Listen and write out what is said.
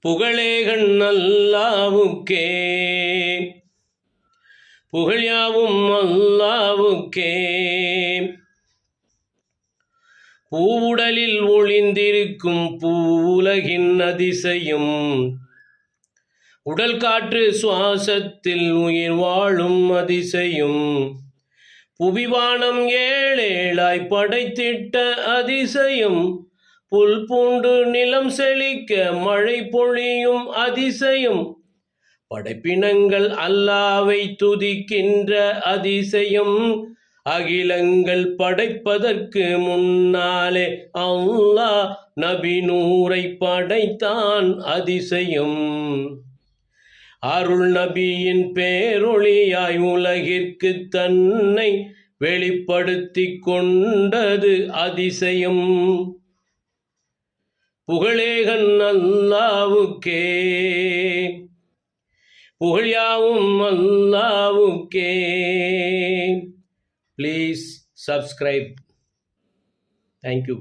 புகழேகன் அல்லாவுக்கே, புகழ்யாவும் அல்லாவுக்கே. பூவுடலில் ஒளிந்திருக்கும் பூவுலகின் அதிசயம், உடல் காற்று சுவாசத்தில் உயிர் வாழும் அதிசயம், புவிவானம் ஏழேழாய் படைத்திட்ட அதிசயம், புல் பூண்டு நிலம் செழிக்க மழை பொழியும் அதிசயம், படைப்பினங்கள் அல்லாவை துதிக்கின்ற அதிசயம், அகிலங்கள் படைப்பதற்கு முன்னாலே அல்லாஹ் நபி நூரை படைத்தான் அதிசயம், அருள் நபியின் பேரொளியாய் உலகிற்கு தன்னை வெளிப்படுத்திக் கொண்டது அதிசயம். புகழேகன் அல்லாவுக்கே, புகழ்யாவும் அல்லாவுக்கே. Please subscribe. Thank you.